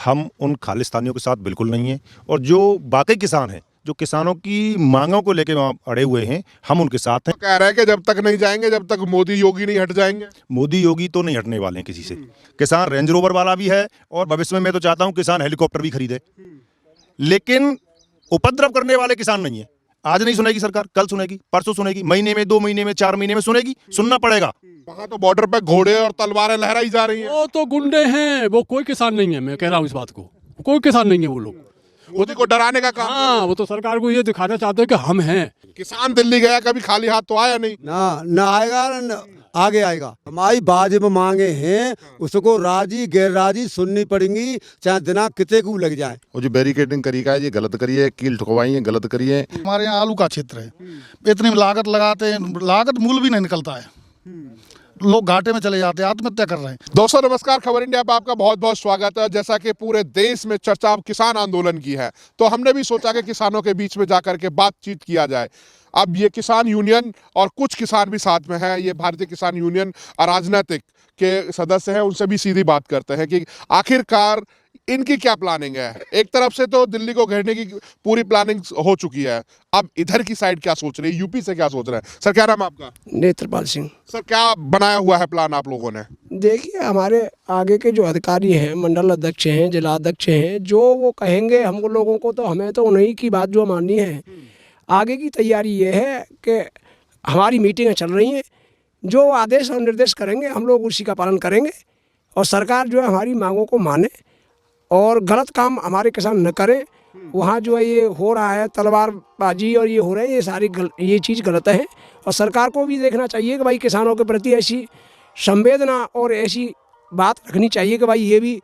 हम उन खालिस्तानियों के साथ बिल्कुल नहीं हैं, और जो बाकी किसान हैं जो किसानों की मांगों को लेकर वहाँ अड़े हुए हैं, हम उनके साथ हैं। तो कह रहे हैं कि जब तक नहीं जाएंगे, जब तक मोदी योगी नहीं हट जाएंगे। मोदी योगी तो नहीं हटने वाले हैं किसी से। किसान रेंज रोवर वाला भी है, और भविष्य में मैं तो चाहता हूं किसान हेलीकॉप्टर भी खरीदे, लेकिन उपद्रव करने वाले किसान नहीं है। आज नहीं सुनेगी सरकार, कल सुनेगी, परसों सुनेगी, महीने में, 2 महीने में, 4 महीने में सुनेगी, सुनना पड़ेगा। वहां तो बॉर्डर पे घोड़े और तलवारें लहराई जा रही हैं। वो तो गुंडे हैं, वो कोई किसान नहीं है। मैं कह रहा हूँ इस बात को, कोई किसान नहीं है वो लोग। मोदी को डराने का काम। हाँ, वो तो सरकार को ये दिखाना चाहते हैं कि हम हैं। किसान दिल्ली गया, कभी खाली हाथ तो आया नहीं। ना आएगा ना आगे आएगा। हमारी वाजिब मांगे हैं, उसको राजी गैर राजी सुननी पड़ेंगी, चाहे दिना कितने को लग जाए। वो जो बैरिकेडिंग करी का है, ये गलत करी है, कील ठुकवाई है, गलत करी है। हमारे यहाँ आलू का क्षेत्र है, इतनी लागत लगाते हैं, लागत मूल भी नहीं निकलता है, लोग घाटे में चले जाते हैं, आत्महत्या कर रहे हैं। दोस्तों नमस्कार, खबर इंडिया में आपका बहुत बहुत स्वागत है। जैसा कि पूरे देश में चर्चा अब किसान आंदोलन की है, तो हमने भी सोचा कि किसानों के बीच में जाकर के बातचीत किया जाए। अब ये किसान यूनियन और कुछ किसान भी साथ में हैं, ये भारतीय किसान यूनियन राजनीतिक के सदस्य हैं, उनसे भी सीधी बात करते हैं कि आखिरकार इनकी क्या प्लानिंग है। एक तरफ से तो दिल्ली को घेरने की पूरी प्लानिंग हो चुकी है, अब इधर की साइड क्या सोच रही है, यूपी से क्या सोच रहे हैं। सर क्या नाम है आपका? नेत्रपाल सिंह। सर क्या बनाया हुआ है प्लान आप लोगों ने? देखिए, हमारे आगे के जो अधिकारी हैं, मंडल अध्यक्ष हैं, जिला अध्यक्ष हैं, जो वो कहेंगे हम लोगों को, तो हमें तो उन्हीं की बात जो माननी है। आगे की तैयारी ये है कि हमारी मीटिंगें चल रही हैं, जो आदेश और निर्देश करेंगे हम लोग उसी का पालन करेंगे, और सरकार जो है हमारी मांगों को माने और गलत काम हमारे किसान न करें। वहाँ जो है ये हो रहा है तलवारबाजी और ये हो रहा है, ये सारी ये चीज़ गलत है, और सरकार को भी देखना चाहिए कि भाई किसानों के प्रति ऐसी संवेदना और ऐसी बात रखनी चाहिए कि भाई ये भी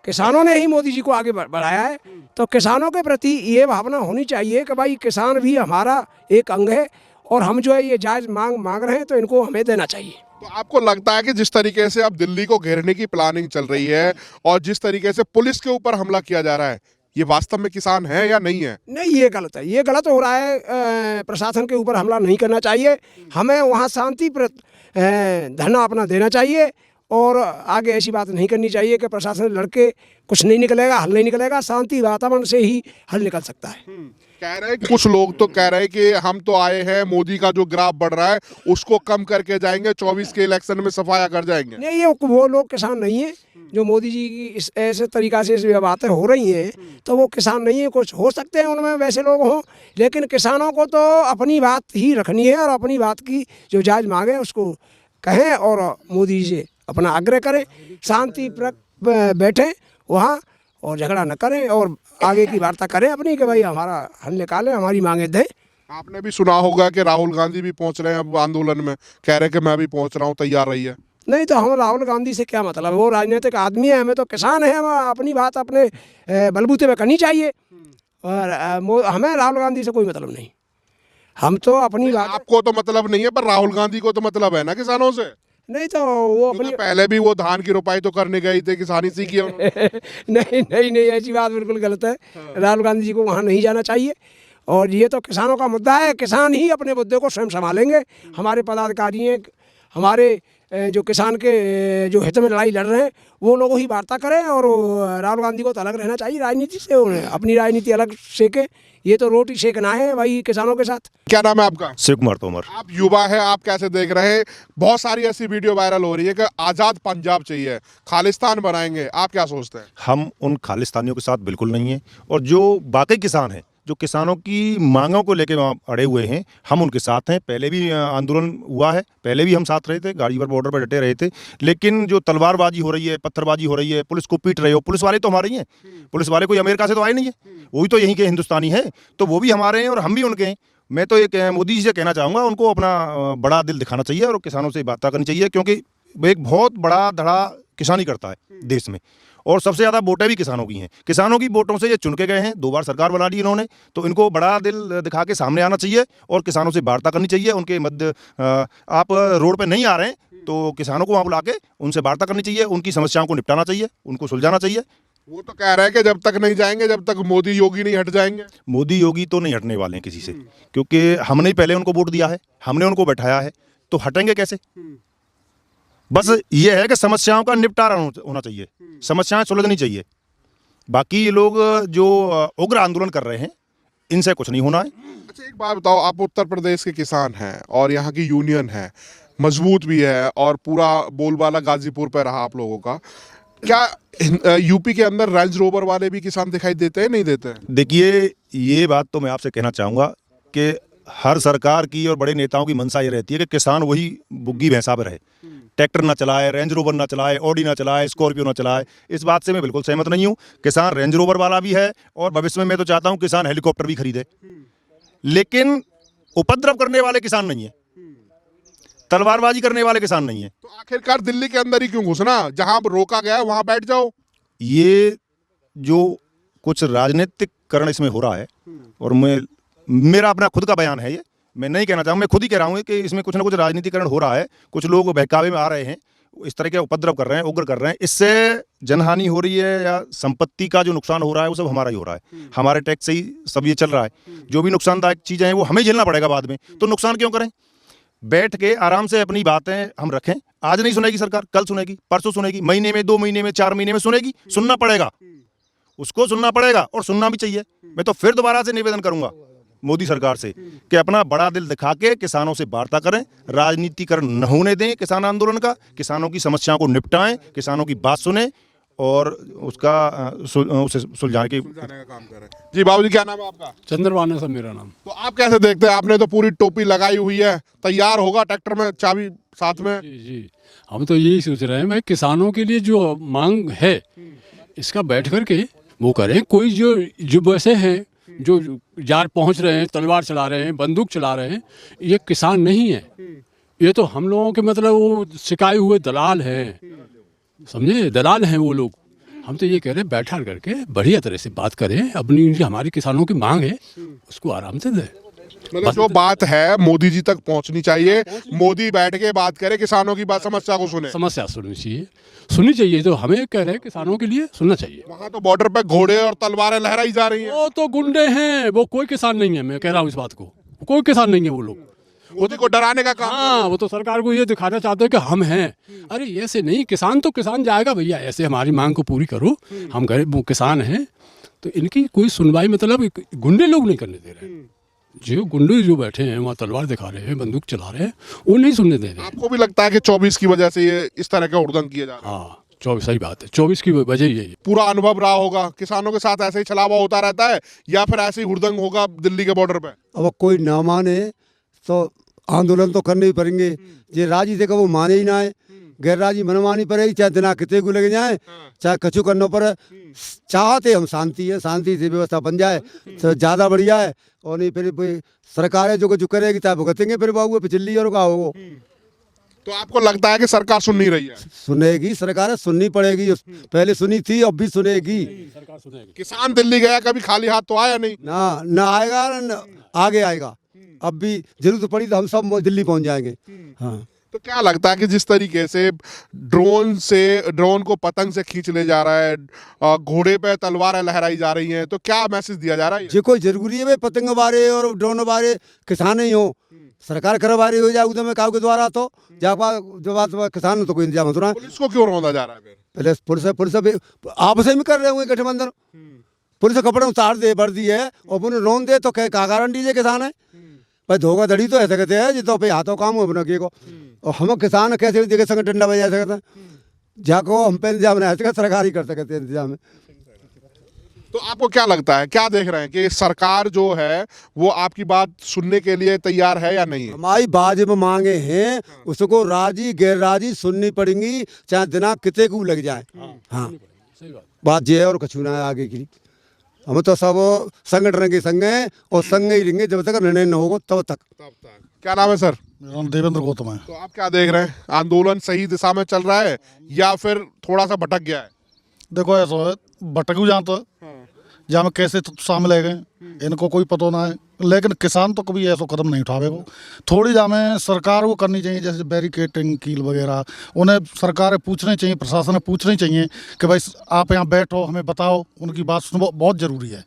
किसानों ने ही मोदी जी को आगे बढ़ाया है, तो किसानों के प्रति ये भावना होनी चाहिए कि भाई किसान भी हमारा एक अंग है, और हम जो है ये जायज़ मांग रहे हैं, तो इनको हमें देना चाहिए। तो आपको लगता है कि जिस तरीके से अब दिल्ली को घेरने की प्लानिंग चल रही है और जिस तरीके से पुलिस के ऊपर हमला किया जा रहा है, ये वास्तव में किसान है या नहीं है? नहीं, ये गलत है, ये गलत हो रहा है। प्रशासन के ऊपर हमला नहीं करना चाहिए, हमें वहाँ शांति धरना अपना देना चाहिए, और आगे ऐसी बात नहीं करनी चाहिए कि प्रशासन लड़के कुछ नहीं निकलेगा, हल नहीं निकलेगा। शांति वातावरण से ही हल निकल सकता है। कह रहे हैं कुछ लोग तो कह रहे हैं कि हम तो आए हैं, मोदी का जो ग्राफ बढ़ रहा है उसको कम करके जाएंगे, 24 के इलेक्शन में सफाया कर जाएंगे। नहीं, ये वो लोग किसान नहीं है जो मोदी जी की इस ऐसे तरीक़ा से इस बातें हो रही हैं, तो वो किसान नहीं है। कुछ हो सकते हैं उनमें वैसे लोग हों, लेकिन किसानों को तो अपनी बात ही रखनी है, और अपनी बात की जो जायज़ मांगे उसको कहें, और मोदी जी से अपना आग्रह करें, शांति बैठें वहाँ और झगड़ा न करें, और आगे की वार्ता करें अपनी कि भाई हमारा हल निकालें, हमारी मांगे दें। आपने भी सुना होगा कि राहुल गांधी भी पहुंच रहे हैं अब आंदोलन में, कह रहे हैं कि मैं भी पहुंच रहा हूं, तैयार रही है। नहीं, तो हम राहुल गांधी से क्या मतलब, वो राजनीतिक आदमी है, हमें तो किसान है, हम अपनी बात अपने बलबूते पे करनी चाहिए, और हमें राहुल गांधी से कोई मतलब नहीं। हम तो अपनी बात। आपको तो मतलब नहीं है, पर राहुल गांधी को तो मतलब है ना किसानों से। नहीं, तो वो अपनी पहले भी वो धान की रोपाई तो करने गए थे, किसानी सीखी है। नहीं नहीं नहीं, ऐसी बात बिल्कुल गलत है। राहुल गांधी जी को वहाँ नहीं जाना चाहिए, और ये तो किसानों का मुद्दा है, किसान ही अपने मुद्दे को स्वयं संभालेंगे। हमारे पदाधिकारी हैं, हमारे जो किसान के जो हित में लड़ाई लड़ रहे हैं, वो लोग ही वार्ता करें, और राहुल गांधी को तो अलग रहना चाहिए राजनीति से, उन्हें अपनी राजनीति अलग सेकें। ये तो रोटी सेकना है भाई किसानों के साथ। क्या नाम है आपका? शिव कुमार तोमर। आप युवा है, आप कैसे देख रहे हैं? बहुत सारी ऐसी वीडियो वायरल हो रही है कि आज़ाद पंजाब चाहिए, खालिस्तान बनाएंगे, आप क्या सोचते हैं? हम उन खालिस्तानियों के साथ बिल्कुल नहीं हैं, और जो बाकी किसान हैं जो किसानों की मांगों को लेकर वहाँ अड़े हुए हैं, हम उनके साथ हैं। पहले भी आंदोलन हुआ है, पहले भी हम साथ रहे थे, गाड़ी पर बॉर्डर पर डटे रहे थे, लेकिन जो तलवारबाजी हो रही है, पत्थरबाजी हो रही है, पुलिस को पीट रहे हो, पुलिस वाले तो हमारे ही हैं, पुलिस वाले कोई अमेरिका से तो आए नहीं है, वो भी तो यहीं के हिंदुस्तानी हैं, तो वो भी हमारे हैं और हम भी उनके हैं। मैं तो एक मोदी जी से कहना चाहूँगा, उनको अपना बड़ा दिल दिखाना चाहिए और किसानों से बात करनी चाहिए, क्योंकि एक बहुत बड़ा धड़ा किसानी करता है देश में, और सबसे ज़्यादा वोटें भी किसानों की हैं। किसानों की वोटों से ये चुन के गए हैं, 2 बार सरकार बना ली इन्होंने, तो इनको बड़ा दिल दिखा के सामने आना चाहिए और किसानों से वार्ता करनी चाहिए। उनके मध्य आप रोड पे नहीं आ रहे हैं तो किसानों को वहाँ बुला के उनसे वार्ता करनी चाहिए, उनकी समस्याओं को निपटाना चाहिए, उनको सुलझाना चाहिए। वो तो कह रहे हैं कि जब तक नहीं जाएंगे, जब तक मोदी योगी नहीं हट जाएंगे। मोदी योगी तो नहीं हटने वाले हैं किसी से, क्योंकि हमने ही पहले उनको वोट दिया है, हमने उनको बैठाया है, तो हटेंगे कैसे? बस ये है कि समस्याओं का निपटारा होना चाहिए, समस्याएं सुलझनी चाहिए। बाकी ये लोग जो उग्र आंदोलन कर रहे हैं, इनसे कुछ नहीं होना है। अच्छा एक बात बताओ, आप उत्तर प्रदेश के किसान हैं और यहाँ की यूनियन है, मजबूत भी है और पूरा बोलबाला गाजीपुर पे रहा आप लोगों का, क्या यूपी के अंदर रेंज रोवर वाले भी किसान दिखाई देते हैं, नहीं देते हैं? देखिए, ये बात तो मैं आपसे कहना चाहूँगा कि हर सरकार की और बड़े नेताओं की मंशा ये रहती है कि किसान वही बुग्गी भैंसा पर रहे, ट्रैक्टर ना चलाए, रेंज रोवर ना चलाए, ऑडी ना चलाए, स्कॉर्पियो ना चलाए। इस बात से मैं बिल्कुल सहमत नहीं हूँ। किसान रेंज रोवर वाला भी है और भविष्य में मैं तो चाहता हूँ किसान हेलीकॉप्टर भी खरीदे, लेकिन उपद्रव करने वाले किसान नहीं है, तलवारबाजी करने वाले किसान नहीं है। तो आखिरकार दिल्ली के अंदर ही क्यों घुसना? जहां रोका गया है वहां बैठ जाओ। ये जो कुछ राजनीतिकरण इसमें हो रहा है, और मेरा अपना खुद का बयान है, ये मैं नहीं कहना चाहूँ, मैं खुद ही कह रहा हूँ कि इसमें कुछ ना कुछ राजनीतिकरण हो रहा है। कुछ लोग बहकावे में आ रहे हैं, इस तरह के उपद्रव कर रहे हैं, उग्र कर रहे हैं। इससे जनहानि हो रही है या संपत्ति का जो नुकसान हो रहा है वो सब हमारा ही हो रहा है। हमारे टैक्स से ही सब ये चल रहा है। जो भी नुकसानदायक चीज़ें हैं वो हमें झेलना पड़ेगा बाद में, तो नुकसान क्यों करें? बैठ के आराम से अपनी बातें हम रखें। आज नहीं सुनेगी सरकार, कल सुनेगी, परसों सुनेगी, महीने में, 2 महीने में, 4 महीने में सुनेगी। सुनना पड़ेगा, उसको सुनना पड़ेगा और सुनना भी चाहिए। मैं तो फिर दोबारा से निवेदन करूंगा मोदी सरकार से कि अपना बड़ा दिल दिखा के किसानों से वार्ता करें, राजनीतिकरण न होने दें किसान आंदोलन का, किसानों की समस्याओं को निपटाएं, किसानों की बात सुने और उसका उसे सुलझाने की का काम कर रहे हैं। जी बाबूजी, क्या नाम है आपका? चंद्रवाना सब मेरा नाम। तो आप कैसे देखते हैं? आपने तो पूरी टोपी लगाई हुई है, तैयार होगा ट्रैक्टर में चाबी साथ में। जी जी, हम तो यही सोच रहे हैं भाई, किसानों के लिए जो मांग है इसका बैठ करके वो करें। कोई जो वैसे हैं जो जार पहुंच रहे हैं, तलवार चला रहे हैं, बंदूक चला रहे हैं, ये किसान नहीं है। ये तो हम लोगों के मतलब वो सिकाए हुए दलाल हैं, समझे, दलाल हैं वो लोग। हम तो ये कह रहे हैं बैठा करके बढ़िया तरह से बात करें, अपनी हमारी किसानों की मांग है उसको आराम से दें। मतलब जो बात है मोदी जी तक पहुंचनी चाहिए, मोदी बैठ के बात करे, किसानों की बात, समस्या को सुने। समस्या सुननी चाहिए तो हमें कह रहे हैं किसानों के लिए सुनना चाहिए। वहां तो बॉर्डर पे घोड़े और तलवारें लहराई जा रही हैं। वो तो गुंडे हैं, वो कोई किसान नहीं है। मैं कह रहा हूँ इस बात को, कोई किसान नहीं है वो लोग। मोदी को डराने का काम। हाँ, वो तो सरकार को ये दिखाना चाहते हैं कि हम हैं। अरे ऐसे नहीं, किसान तो किसान जाएगा भैया, ऐसे हमारी मांग को पूरी करो। हम गरीब वो किसान हैं, तो इनकी कोई सुनवाई मतलब गुंडे लोग नहीं करने दे रहे। जो गुंडे जो बैठे हैं वहाँ तलवार दिखा रहे हैं, बंदूक चला रहे हैं, वो नहीं सुनने दे रहे। आपको भी लगता है कि 24 की वजह से ये इस तरह के हुड़दंग किए जा रहे हैं? हाँ, 24 सही बात है, 24 की वजह यही है। पूरा अनुभव रहा होगा, किसानों के साथ ऐसे ही छलावा होता रहता है या फिर ऐसे ही हुड़दंग होगा दिल्ली के बॉर्डर पे? अब कोई ना माने तो आंदोलन तो करने ही पड़ेंगे। जे राजी थे वो माने ही ना है, गैर राजी मनमानी पड़ेगी, चाहे दिना कितने को लगे जाए, चाहे कछु करना पड़े। चाहते हम शांति है, शांति से व्यवस्था बन जाए तो ज़्यादा बढ़िया है। और नहीं फिर सरकार है जो करेगी चाहे भुगतेंगे फिर बाबू पिछली और का हो। तो आपको लगता है कि सरकार सुन नहीं रही है? सुनेगी सरकार, सुननी पड़ेगी। पहले सुनी थी, अब भी सुनेगी। सरकार सुनेगी। किसान दिल्ली गया, कभी खाली हाथ तो आया नहीं। ना आएगा ना आगे आएगा। अब भी जरूरत पड़ी तो हम सब दिल्ली पहुंच जाएंगे। हाँ, तो क्या लगता है कि जिस तरीके से ड्रोन को पतंग से खींच ले जा रहा है, घोड़े पे तलवारें लहराई जा रही हैं, तो क्या मैसेज दिया जा रहा है? जो कोई जरूरी है भाई पतंग बारे और ड्रोन बारे किसान ही हो, सरकार करवा रही हो जाए उधर में काऊ के द्वारा, तो जो बात किसान तो कोई इंतजाम होता। पुलिस को क्यों रौंदा जा रहा है? पहले पुलिस आपस में कर रहे होंगे गठबंधन। पुलिस कपड़े उतार दे वर्दी है और उन्हें लोन दे तो क्या गारंटी है किसान है भाई? धोखाधड़ी तो ऐसे कहते हैं जितो पे हाथों काम हो बना को। और हम किसान कैसे देखे संग डंडा बजा सकते हैं, जाको हम पे इंतजाम नहीं ऐसे सरकार ही कर सकते हैं इंतजाम। तो आपको क्या लगता है, क्या देख रहे हैं कि सरकार जो है वो आपकी बात सुनने के लिए तैयार है या नहीं है? हमारी वाजिब मांगे हैं, उसको राजी गैर राजी सुननी पड़ेंगी, चाहे दिना कितने को लग जाए। हाँ, बात ये है और कछु ना है आगे की। हम तो सब संगठन के संग हैं और संग ही रहेंगे जब तक निर्णय न होगा तब तक। क्या नाम है सर? मेरा नाम देवेंद्र गौतम है। तो आप क्या देख रहे हैं, आंदोलन सही दिशा में चल रहा है या फिर थोड़ा सा भटक गया है? देखो ऐसा है, भटकू जहाँ तो जहाँ में कैसे शामिल है गए इनको कोई पता ना है, लेकिन किसान तो कभी ऐसा कदम नहीं उठावे। वो थोड़ी जहाँ में सरकार वो करनी चाहिए, जैसे बैरिकेटिंग कील वगैरह, उन्हें सरकार पूछनी चाहिए, प्रशासन पूछनी चाहिए कि भाई आप यहाँ बैठो, हमें बताओ, उनकी बात सुनो, बहुत ज़रूरी है।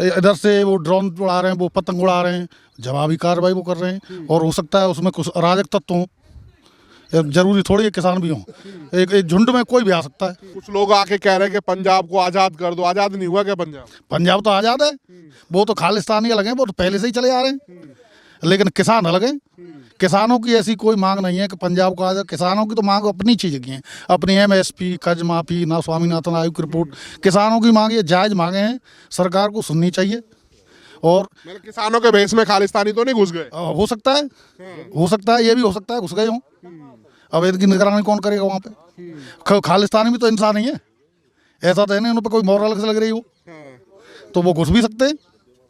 इधर से वो ड्रोन उड़ा रहे हैं, वो पतंग उड़ा रहे हैं, जवाबी कार्रवाई वो कर रहे हैं, और हो सकता है उसमें कुछ अराजक तत्व हों, जरूरी थोड़ी है किसान भी हों, एक झुंड में कोई भी आ सकता है। कुछ लोग आके कह रहे हैं कि पंजाब को आजाद कर दो। आजाद नहीं हुआ क्या पंजाब? पंजाब तो आज़ाद है, वो तो खालिस्तानी अलग हैं, वो तो पहले से ही चले आ रहे हैं, लेकिन किसान अलग हैं। किसानों की ऐसी कोई मांग नहीं है कि पंजाब को आज़ाद। किसानों की तो मांग अपनी चीज़ की है, अपनी MSP, कर्ज माफ़ी, ना स्वामीनाथन आयोग की रिपोर्ट। किसानों की मांग ये जायज़ मांगे हैं, सरकार को सुननी चाहिए। और मतलब किसानों के भेष में खालिस्तानी तो नहीं घुस गए? हो सकता है, हो सकता है, ये भी हो सकता है घुस गए हों। अब इनकी निगरानी कौन करेगा वहाँ पे? खालिस्तानी भी तो इंसान ही है, ऐसा तो है नहीं उन पर कोई मॉरल लग रही हो, तो वो घुस भी सकते हैं।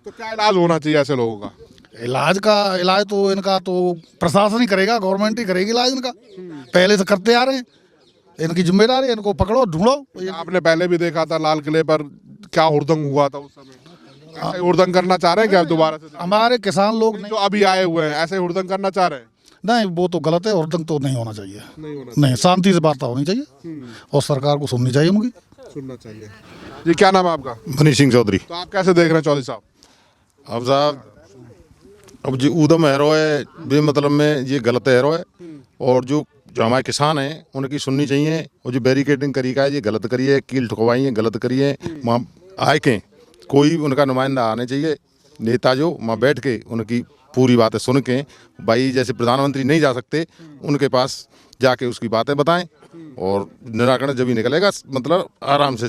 तो क्या इलाज होना चाहिए ऐसे लोगों का? इलाज तो इनका तो प्रशासन ही करेगा, गवर्नमेंट ही करेगी इलाज इनका, पहले से करते आ रहे हैं, इनकी जिम्मेदारी है, इनको पकड़ो ढूंढो। आपने पहले भी देखा था लाल किले पर क्या हुड़दंग हुआ था उस समय, ऐसे हुड़दंग करना चाह रहे हैं क्या दोबारा से? हमारे किसान लोग जो अभी आए हुए हैं ऐसे हुड़दंग करना चाह रहे हैं? नहीं, वो तो गलत है, हुड़दंग तो नहीं होना चाहिए, नहीं, शांति से वार्ता होनी चाहिए और सरकार को सुननी चाहिए उनकी। सुनना चाहिए। जी क्या नाम है आपका? मनीष सिंह चौधरी। तो आप कैसे देख रहे हैं चौधरी साहब? अब साहब, अब जो ऊधम हैरो है बेमतलब में, ये गलत हैरो है। और जो जो हमारे किसान हैं उनकी सुननी चाहिए। और जो बैरिकेडिंग करी का है ये गलत करी है, कील ठुकवाई है गलत करी है। वहाँ आए के कोई उनका नुमाइंदा आने चाहिए, नेता जो वहाँ बैठ के उनकी पूरी बातें सुन के, भाई जैसे प्रधानमंत्री नहीं जा सकते उनके पास जाके उसकी बातें बताएं और निराकरण जब ही निकलेगा, मतलब आराम से।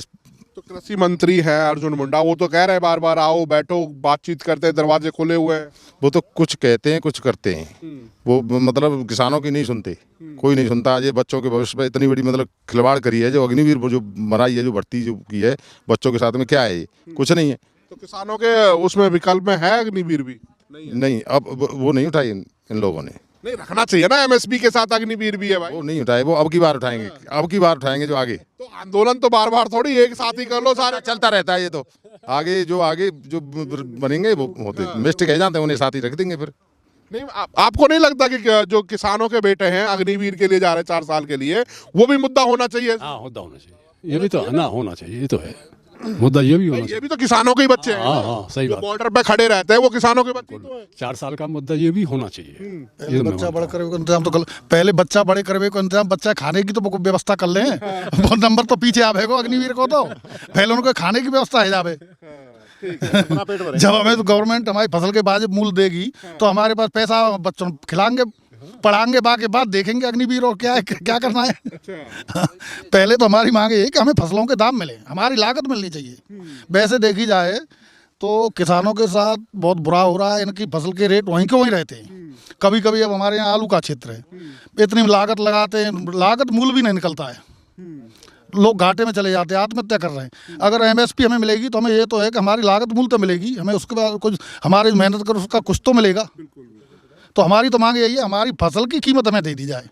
तो कृषि मंत्री हैं अर्जुन मुंडा, वो तो कह रहे हैं बार बार आओ बैठो बातचीत करते हैं, दरवाजे खुले हुए हैं। वो तो कुछ कहते हैं कुछ करते हैं, वो मतलब किसानों की नहीं सुनते, कोई नहीं सुनता। ये बच्चों के भविष्य पे इतनी बड़ी मतलब खिलवाड़ करी है, जो अग्निवीर जो मराई है, जो भर्ती जो की है बच्चों के साथ में, क्या है ये? कुछ नहीं है। तो किसानों के उसमें विकल्प में है अग्निवीर भी? नहीं, अब वो नहीं उठाई इन लोगों ने। नहीं रखना चाहिए ना, MSP के साथ अग्निवीर भी है भाई। वो नहीं उठाए, वो अब की बार उठाएंगे, अब की बार उठाएंगे जो आगे। तो आंदोलन तो बार बार थोड़ी एक साथ ही कर लो सारे। चलता रहता है ये तो, आगे जो बनेंगे वो होते मिस्टेक है जाते हैं, उन्हें साथ ही रख देंगे फिर। नहीं आपको नहीं लगता कि जो किसानों के बेटे हैं अग्निवीर के लिए जा रहे हैं 4 साल के लिए, वो भी मुद्दा होना चाहिए? हाँ, मुद्दा होना चाहिए, ये भी तो ना होना चाहिए, ये तो है मुद्दा, ये भी होना ये चाहिए। भी तो किसानों के ही बच्चे हैं। हाँ, सही जो बात। बॉर्डर पे खड़े रहते हैं वो किसानों के बच्चे तो हैं। 4 साल का मुद्दा ये भी होना चाहिए। पहले बच्चा बड़ा करवे का इंतजाम तो कर, पहले बच्चा बड़े करवे का इंतजाम, बच्चा खाने की तो व्यवस्था कर लें। वो नंबर तो पीछे आ भेगो अग्निवीर को, तो पहले उनको खाने की व्यवस्था है जावे। जब हमें तो गवर्नमेंट हमारी फसल के वाजिब मूल्य देगी तो हमारे पास पैसा, बच्चों खिलाएंगे पढ़ाएंगे, बाकी बाद देखेंगे अग्निवीर और क्या है, क्या करना है। पहले तो हमारी मांग है कि हमें फसलों के दाम मिले, हमारी लागत मिलनी चाहिए। वैसे देखी जाए तो किसानों के साथ बहुत बुरा हो रहा है, इनकी फसल के रेट वहीं के वहीं रहते हैं। कभी कभी अब हमारे यहाँ आलू का क्षेत्र है, इतनी लागत लगाते हैं, लागत मूल्य भी नहीं निकलता है, लोग घाटे में चले जाते हैं, आत्महत्या कर रहे हैं। अगर MSP हमें मिलेगी तो हमें ये तो है कि हमारी लागत मूल्य तो मिलेगी, हमें उसके बाद कुछ हमारी मेहनत कर उसका कुछ तो मिलेगा। तो हमारी तो मांग यही है, हमारी फसल की कीमत हमें दे दी जाए।